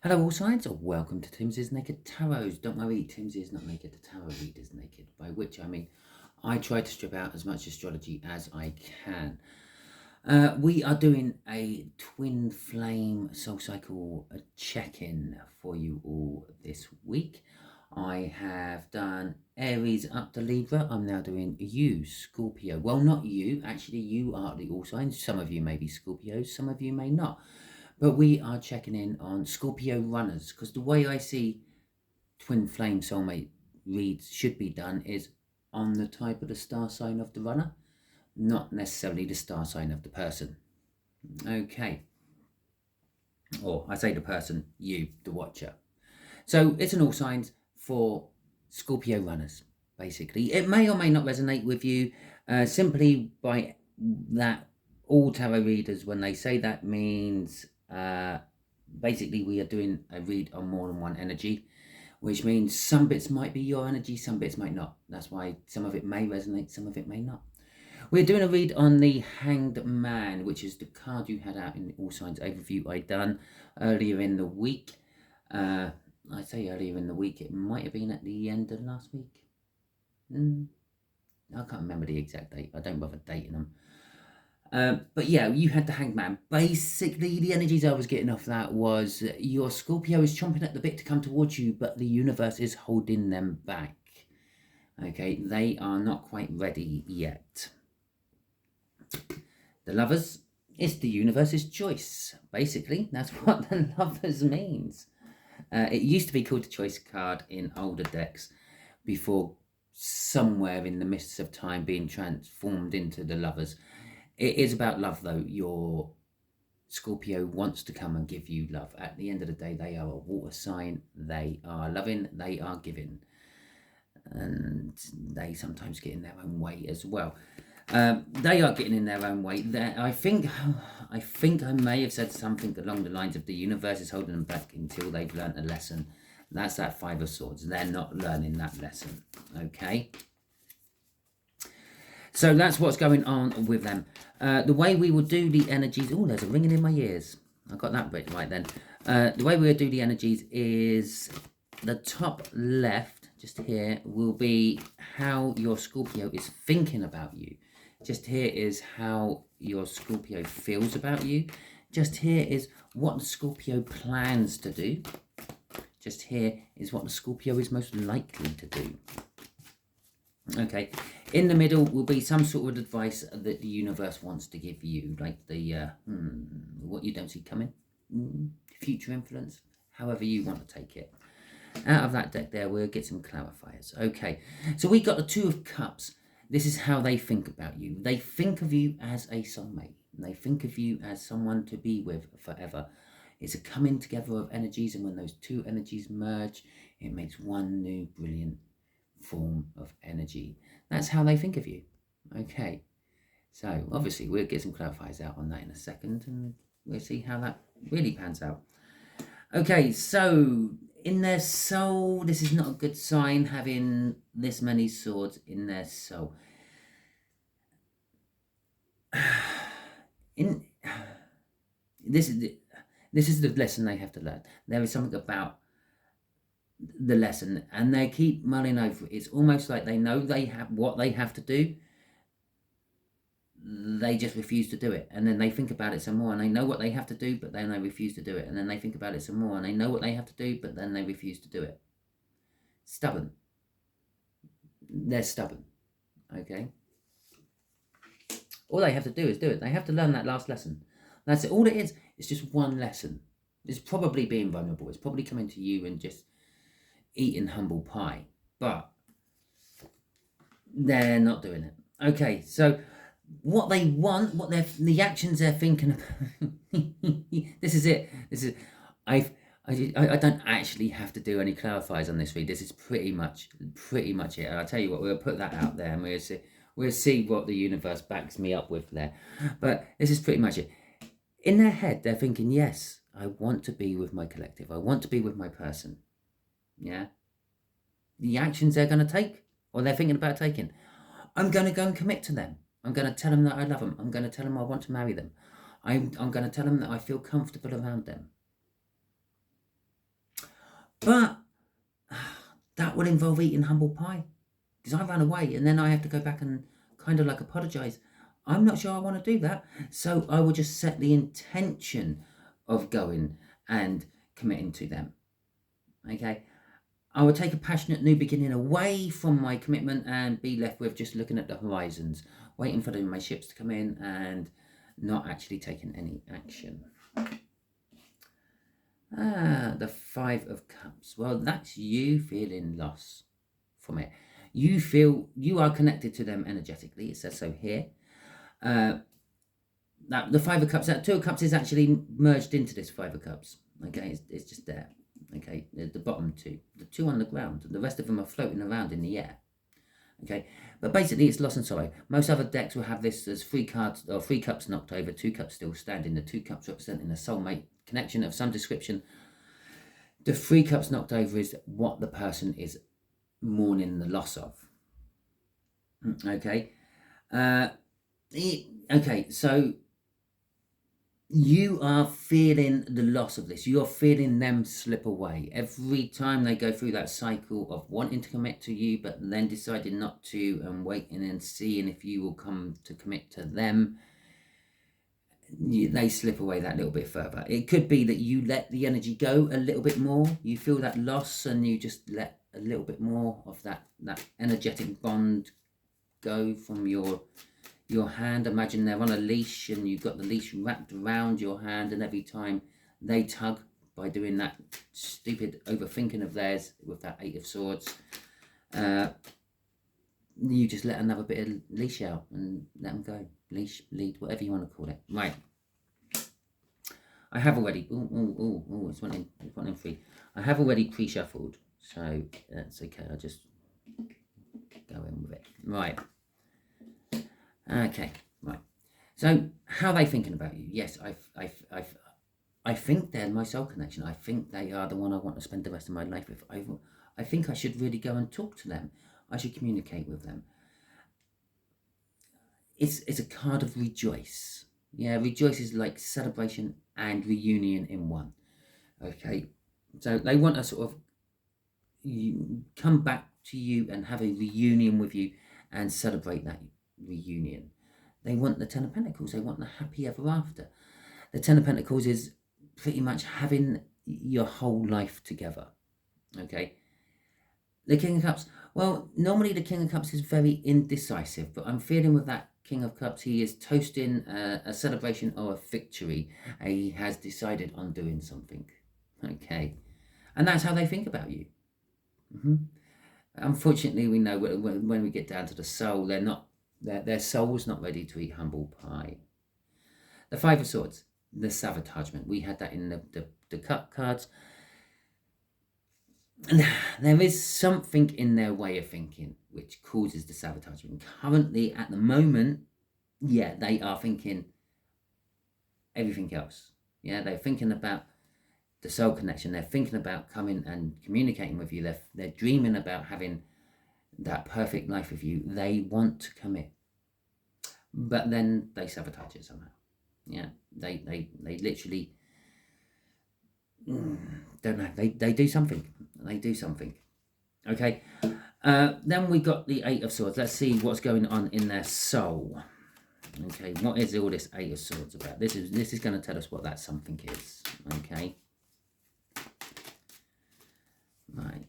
Hello all signs, welcome to Timsy's Naked Tarot. Don't worry, Timsy is not naked, the tarot reader's naked, by which I mean I try to strip out as much astrology as I can. We are doing a twin flame soul cycle check-in for you all this week. I have done Aries up to Libra. I'm now doing you, Scorpio. Well, not you, actually you are the all signs. Some of you may be Scorpios, some of you may not. But we are checking in on Scorpio runners, because the way I see twin flame soulmate reads should be done is on the type of the star sign of the runner, not necessarily the star sign of the person. Okay. Or I say the person, you, the watcher. So it's an all signs for Scorpio runners, basically. It may or may not resonate with you simply by that. All tarot readers, when they say that, means basically we are doing a read on more than one energy, which means some bits might be your energy, some bits might not. That's why some of it may resonate, some of it may not. We're doing a read on the Hanged Man, which is the card you had out in the All Signs overview I done earlier in the week. I say earlier in the week, it might have been at the end of last week. I can't remember the exact date. I don't bother dating them. But yeah, you had the Hanged Man. Basically, the energies I was getting off that was your Scorpio is chomping at the bit to come towards you, but the universe is holding them back. Okay, they are not quite ready yet. The Lovers is the universe's choice. Basically, that's what the Lovers means. It used to be called the Choice card in older decks before somewhere in the mists of time being transformed into the Lovers. It is about love, though. Your Scorpio wants to come and give you love. At the end of the day, they are a water sign. They are loving. They are giving. And they sometimes get in their own way as well. They are getting in their own way. I think I may have said something along the lines of the universe is holding them back until they've learnt a lesson. That's that Five of Swords. They're not learning that lesson. Okay? So that's what's going on with them. The way we will do the energies... Oh, there's a ringing in my ears. I got that bit right then. The way we'll do the energies is the top left, just here, will be how your Scorpio is thinking about you. Just here is how your Scorpio feels about you. Just here is what the Scorpio plans to do. Just here is what the Scorpio is most likely to do. Okay, in the middle will be some sort of advice that the universe wants to give you, like the what you don't see coming, future influence, however you want to take it. Out of that deck there, we'll get some clarifiers. Okay, so we got the Two of Cups. This is how they think about you. They think of you as a soulmate. They think of you as someone to be with forever. It's a coming together of energies, and when those two energies merge, it makes one new brilliant form of energy. That's how they think of you. Okay, so obviously we'll get some clarifiers out on that in a second, and we'll see how that really pans out. Okay, so in their soul, this is not a good sign, having this many swords in their soul. This is the lesson they have to learn. There is something about the lesson, and they keep mulling over it. It's almost like they know they have what they have to do. They just refuse to do it, and then they think about it some more, and they know what they have to do, but then they refuse to do it, and then they think about it some more, and they know what they have to do, but then they refuse to do it. Stubborn. They're stubborn. Okay, all they have to do is do it. They have to learn that last lesson. That's it. All it is. It's just one lesson. It's probably being vulnerable. It's probably coming to you and just eating humble pie, but they're not doing it. Okay, so what they want, the actions they're thinking about. This is it. I don't actually have to do any clarifiers on this read. This is pretty much it. And I'll tell you what, we'll put that out there, and we'll see what the universe backs me up with there. But this is pretty much it. In their head, they're thinking, yes, I want to be with my collective. I want to be with my person. Yeah. The actions they're going to take, or they're thinking about taking, I'm going to go and commit to them. I'm going to tell them that I love them. I'm going to tell them I want to marry them. I'm going to tell them that I feel comfortable around them. But that would involve eating humble pie, because I ran away and then I have to go back and kind of like apologize. I'm not sure I want to do that. So I will just set the intention of going and committing to them. Okay. I will take a passionate new beginning away from my commitment and be left with just looking at the horizons, waiting for my ships to come in and not actually taking any action. The Five of Cups. Well, that's you feeling loss from it. You feel you are connected to them energetically. It says so here. That the Five of Cups, that Two of Cups is actually merged into this Five of Cups. Okay, it's just there. Okay, the bottom two, the two on the ground, the rest of them are floating around in the air. Okay, but basically it's loss and sorrow. Most other decks will have this as 3 cards or 3 cups knocked over, 2 cups still standing. The 2 cups representing a soulmate connection of some description. The 3 cups knocked over is what the person is mourning the loss of. Okay, okay, so you are feeling the loss of this. You're feeling them slip away. Every time they go through that cycle of wanting to commit to you, but then deciding not to and waiting and seeing if you will come to commit to them, they slip away that little bit further. It could be that you let the energy go a little bit more. You feel that loss and you just let a little bit more of that energetic bond go from your hand. Imagine they're on a leash and you've got the leash wrapped around your hand, and every time they tug by doing that stupid overthinking of theirs with that 8 of Swords, you just let another bit of leash out and let them go. Leash, lead, whatever you want to call it. Right. I have already, it's one in 3. I have already pre-shuffled, so that's okay. I'll just go in with it. Right. Okay, right. So how are they thinking about you? Yes, I think they're my soul connection. I think they are the one I want to spend the rest of my life with. I think I should really go and talk to them. I should communicate with them. It's a card of rejoice. Yeah, rejoice is like celebration and reunion in one. Okay, so they want to sort of come back to you and have a reunion with you and celebrate that reunion. They want the 10 of Pentacles. They want the happy ever after. The 10 of Pentacles is pretty much having your whole life together. Okay. The King of Cups. Well, normally the King of Cups is very indecisive, but I'm feeling with that King of Cups, he is toasting a celebration or a victory. He has decided on doing something. Okay. And that's how they think about you. Unfortunately, we know when we get down to the soul, they're not. Their soul's not ready to eat humble pie. The Five of Swords, the sabotagement. We had that in the cut cards. And there is something in their way of thinking which causes the sabotagement. Currently, at the moment, yeah, they are thinking everything else. Yeah, they're thinking about the soul connection. They're thinking about coming and communicating with you. They're dreaming about having that perfect life with you. They want to commit, but then they sabotage it somehow. Yeah, they literally don't know. They do something. They do something. Okay. Then we got the 8 of Swords. Let's see what's going on in their soul. Okay, what is all this 8 of Swords about? This is going to tell us what that something is. Okay. Right.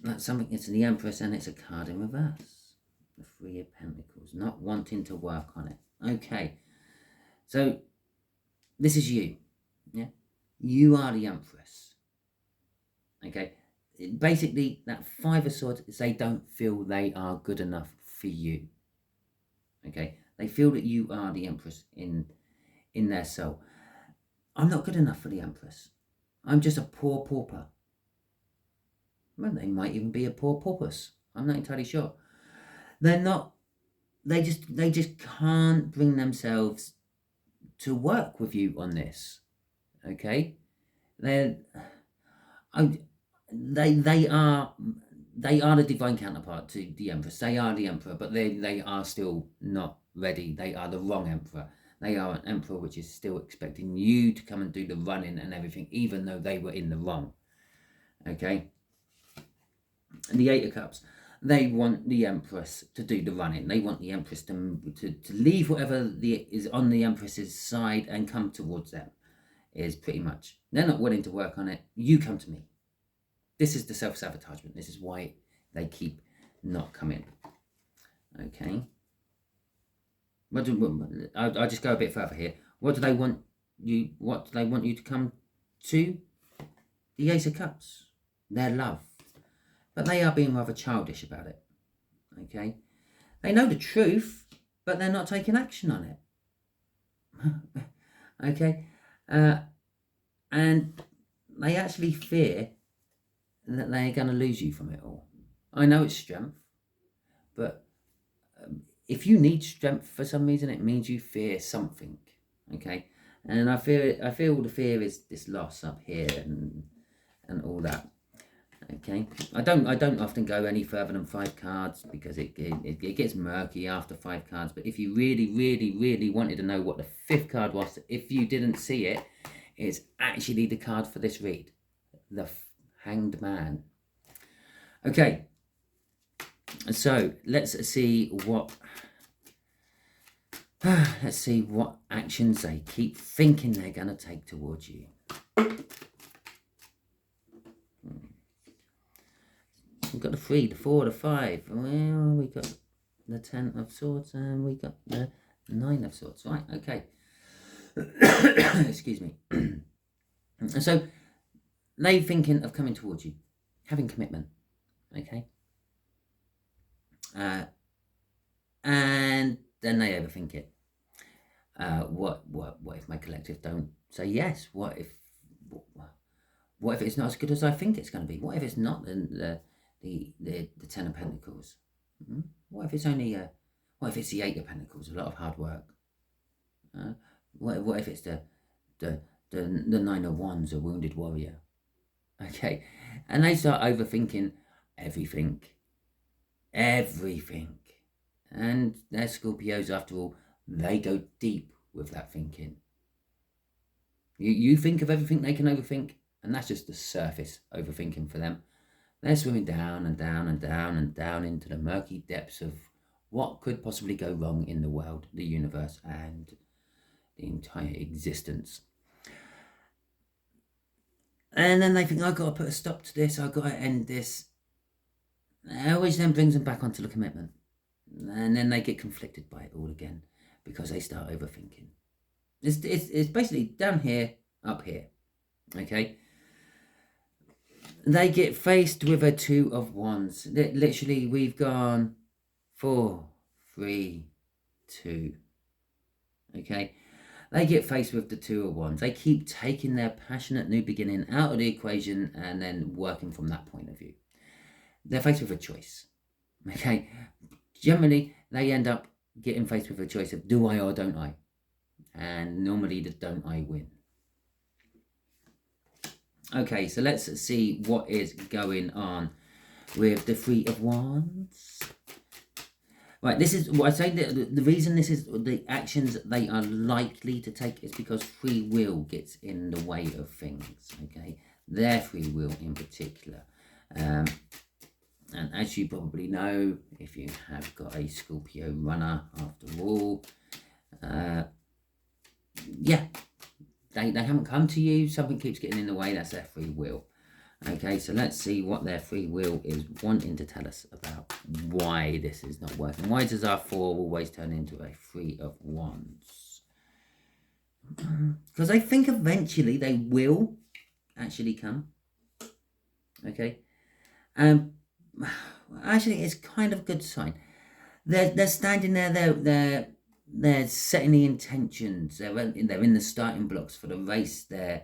That's something. It's the Empress and it's a card in reverse. The 3 of Pentacles. Not wanting to work on it. Okay. So this is you. Yeah. You are the Empress. Okay. Basically, that 5 of Swords is they don't feel they are good enough for you. Okay. They feel that you are the Empress in their soul. I'm not good enough for the Empress. I'm just a poor pauper. Well, they might even be a poor porpoise. I'm not entirely sure. They're not. They just can't bring themselves to work with you on this. Okay, they are the divine counterpart to the Empress. They are the Emperor, but they are still not ready. They are the wrong Emperor. They are an Emperor which is still expecting you to come and do the running and everything, even though they were in the wrong. Okay. And the Eight of Cups, they want the Empress to do the running. They want the Empress to leave whatever is on the Empress's side and come towards them. Is pretty much, they're not willing to work on it. You come to me. This is the self-sabotagement. This is why they keep not coming. Okay. I'll just go a bit further here. What do they want you? What do they want you to come to? The Ace of Cups. Their love. But they are being rather childish about it. Okay. They know the truth, but they're not taking action on it. Okay. And they actually fear that they're going to lose you from it all. I know it's strength, but if you need strength for some reason, it means you fear something. Okay. And I feel the fear is this loss up here and all that. Okay, I don't often go any further than 5 cards because it gets murky after 5 cards. But if you really wanted to know what the 5th card was, if you didn't see it, it's actually the card for this read, the Hanged Man. Okay, so let's see what actions they keep thinking they're gonna take towards you. We've got the 3, the 4, the 5. Well, we got the 10 of Swords and we got the 9 of Swords. Right, okay. Excuse me. So, they thinking of coming towards you, having commitment. Okay. And then they overthink it. What if my collective don't say yes? What if it's not as good as I think it's going to be? What if it's not the 10 of Pentacles? What if it's only what if it's the 8 of Pentacles? A lot of hard work. What if it's the 9 of Wands, a wounded warrior? Okay, and they start overthinking everything, and they're Scorpios after all. They go deep with that thinking. You think of everything they can overthink, and that's just the surface overthinking for them. They're swimming down and down and down and down into the murky depths of what could possibly go wrong in the world, the universe, and the entire existence. And then they think, I've got to put a stop to this, I've got to end this. Which then brings them back onto the commitment. And then they get conflicted by it all again because they start overthinking. It's basically down here, up here. Okay? They get faced with a 2 of Wands. Literally, we've gone 4, 3, 2. Okay? They get faced with the 2 of Wands. They keep taking their passionate new beginning out of the equation and then working from that point of view. They're faced with a choice. Okay? Generally, they end up getting faced with a choice of do I or don't I? And normally the don't I win. Okay, so let's see what is going on with the 3 of Wands. Right, this is what I say. The reason this is the actions they are likely to take is because free will gets in the way of things. Okay, their free will in particular. And as you probably know, if you have got a Scorpio runner, after all, yeah, they haven't come to you. Something keeps getting in the way. That's their free will. Okay, so let's see what their free will is wanting to tell us about why this is not working. Why does our 4 always turn into a 3 of Wands? Because I think eventually they will actually come. Okay. Actually, it's kind of a good sign. They're standing there. They're setting the intentions. They're in the starting blocks for the race. They're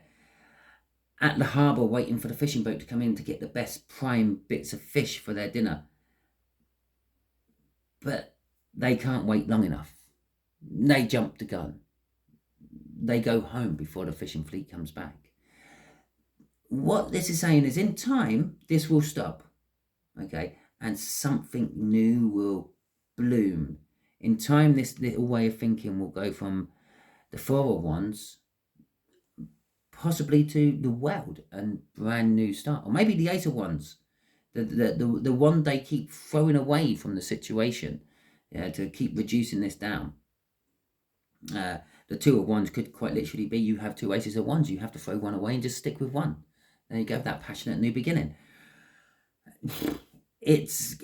at the harbour waiting for the fishing boat to come in to get the best prime bits of fish for their dinner. But they can't wait long enough. They jump the gun. They go home before the fishing fleet comes back. What this is saying is in time, this will stop. Okay, and something new will bloom. In time, this little way of thinking will go from the 4 of Wands possibly to the world and brand new start. Or maybe the Ace of Wands, the one they keep throwing away from the situation, to keep reducing this down. The Two of Wands could quite literally be you have two Aces of Wands, you have to throw one away and just stick with one. There you go, that passionate new beginning. It's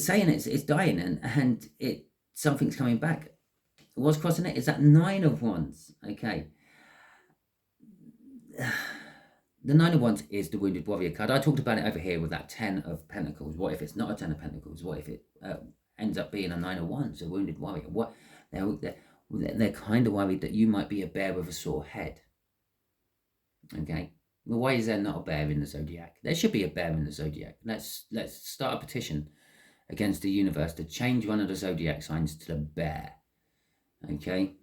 saying it's dying, and something's coming back. What's crossing it is that Nine of Wands. Okay. The Nine of Wands is the Wounded Warrior card. I talked about it over here with that Ten of Pentacles. What if it's not a Ten of Pentacles? What if it ends up being a Nine of Wands, a Wounded Warrior? What they're kind of worried that you might be a bear with a sore head. Okay. Well, why is there not a bear in the zodiac? There should be a bear in the zodiac. Let's start a petition against the universe to change one of the zodiac signs to the bear. Okay.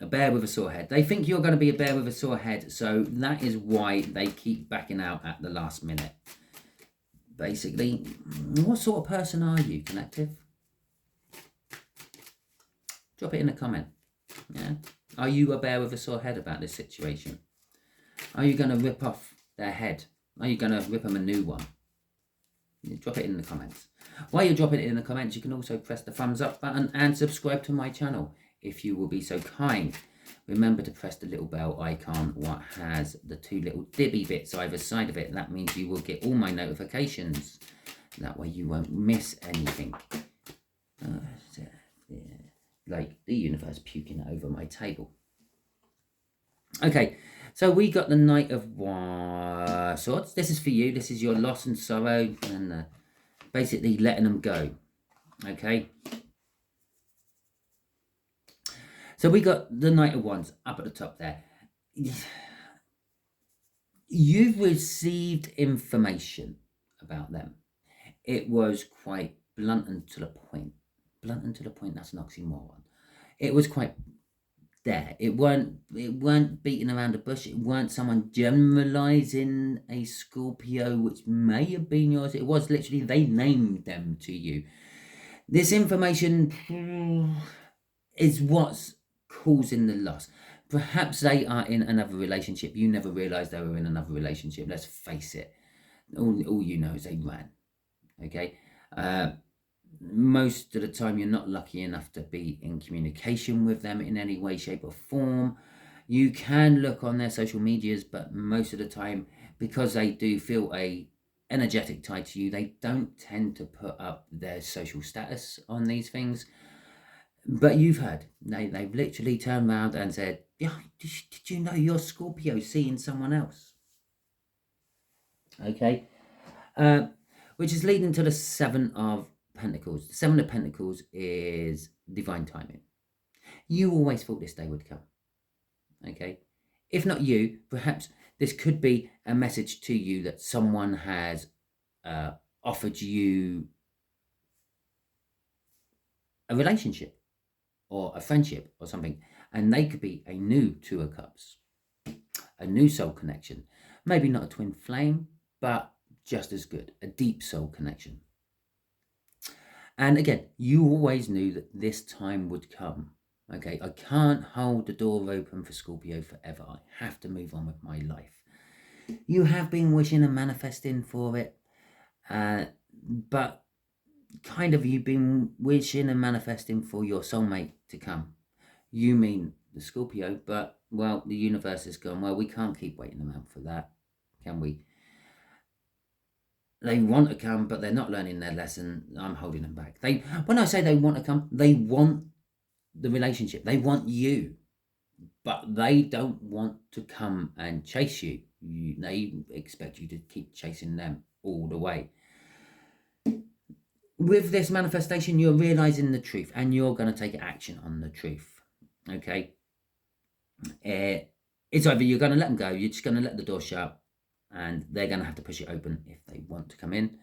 A bear with a sore head. They think you're going to be a bear with a sore head, so that is why they keep backing out at the last minute. Basically, what sort of person are you, collective? Drop it in a comment. Yeah. Are you a bear with a sore head about this situation? Are you going to rip off their head? Are you going to rip them a new one? Drop it in the comments. While you're dropping it in the comments, you can also press the thumbs up button and subscribe to my channel if you will be so kind. Remember to press the little bell icon what has the two little dibby bits either side of it. That means you will get all my notifications. That way you won't miss anything. Like the universe puking over my table. Okay, so we got the Knight of Swords. This is for you. This is your loss and sorrow and basically letting them go. Okay. So we got the Knight of Wands up at the top there. You've received information about them. It was quite blunt and to the point. Blunt and to the point, that's an oxymoron. It was quite there. It weren't beating around the bush. It weren't someone generalizing a Scorpio, which may have been yours. It was literally they named them to you. This information is what's causing the loss. Perhaps they are in another relationship. You never realized they were in another relationship. Let's face it. All you know is they ran. Okay. Most of the time you're not lucky enough to be in communication with them in any way, shape or form. You can look on their social medias, but most of the time, because they do feel a energetic tie to you, they don't tend to put up their social status on these things. But you've heard, they've literally turned around and said, yeah, did you know you're Scorpio seeing someone else? Okay. Which is leading to the Seven of Pentacles. The Seven of Pentacles is divine timing. You always thought this day would come. Okay. If not you, perhaps this could be a message to you that someone has offered you a relationship or a friendship or something, and they could be a new Two of Cups, a new soul connection. Maybe not a twin flame, but just as good, a deep soul connection. And again, you always knew that this time would come. Okay, I can't hold the door open for Scorpio forever. I have to move on with my life. You have been wishing and manifesting for it, but kind of you've been wishing and manifesting for your soulmate to come. You mean the Scorpio, but, well, the universe has gone, well, we can't keep waiting around for that, can we? They want to come, but they're not learning their lesson. I'm holding them back. When I say they want to come, they want the relationship. They want you, but they don't want to come and chase you. They expect you to keep chasing them all the way. With this manifestation, you're realizing the truth, and you're going to take action on the truth. Okay? It's either you're going to let them go, you're just going to let the door shut, and they're going to have to push it open if they want to come in,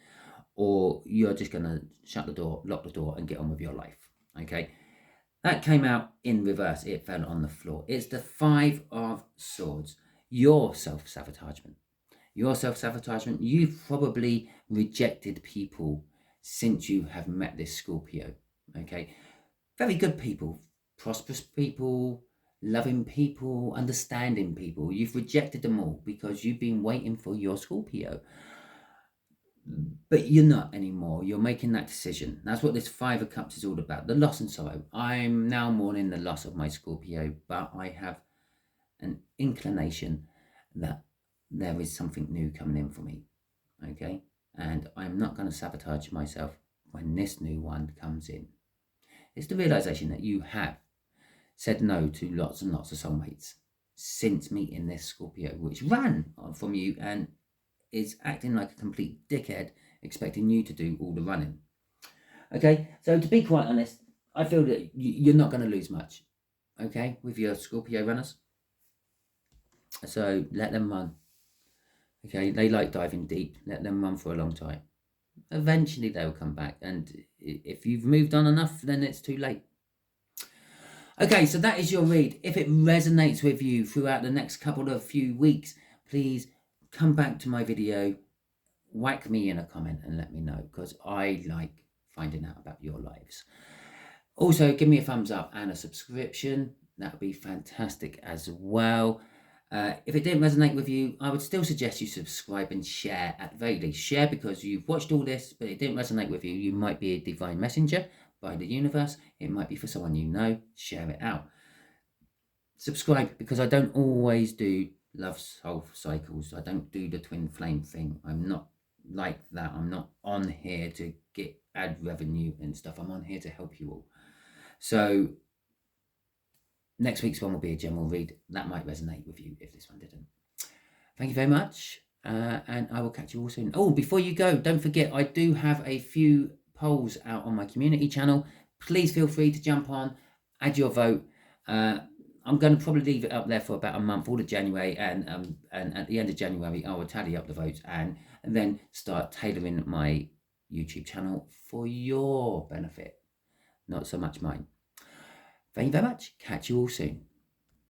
or you're just going to shut the door, lock the door, and get on with your life. Okay? That came out in reverse. It fell on the floor. It's the Five of Swords. Your self-sabotagement. Your self-sabotagement. You've probably rejected people since you have met this Scorpio. Okay? Very good people. Prosperous people. loving people, understanding people. You've rejected them all because you've been waiting for your Scorpio. But you're not anymore. You're making that decision. That's what this Five of Cups is all about. The loss and sorrow. I'm now mourning the loss of my Scorpio, but I have an inclination that there is something new coming in for me. Okay? And I'm not going to sabotage myself when this new one comes in. It's the realization that you have said no to lots and lots of soulmates since meeting this Scorpio, which ran from you and is acting like a complete dickhead, expecting you to do all the running. Okay, so to be quite honest, I feel that you're not going to lose much, okay, with your Scorpio runners. So let them run. Okay, they like diving deep. Let them run for a long time. Eventually they'll come back, and if you've moved on enough, then it's too late. Okay, so that is your read. If it resonates with you throughout the next few weeks, please come back to my video, whack me in a comment and let me know, because I like finding out about your lives. Also, give me a thumbs up and a subscription. That would be fantastic as well. If it didn't resonate with you, I would still suggest you subscribe and share at the very least. Share because you've watched all this, but it didn't resonate with you. You might be a divine messenger by the universe. It might be for someone you know. Share it out. Subscribe because I don't always do love soul cycles. I don't do the twin flame thing. I'm not like that. I'm not on here to get ad revenue and stuff. I'm on here to help you all. So next week's one will be a general read. That might resonate with you if this one didn't. Thank you very much. And I will catch you all soon. Oh, before you go, don't forget, I do have a few polls out on my community channel. Please feel free to jump on, add your vote. I'm going to probably leave it up there for about a month, all of January, and at the end of January, I will tally up the votes and then start tailoring my YouTube channel for your benefit, not so much mine. Thank you very much. Catch you all soon.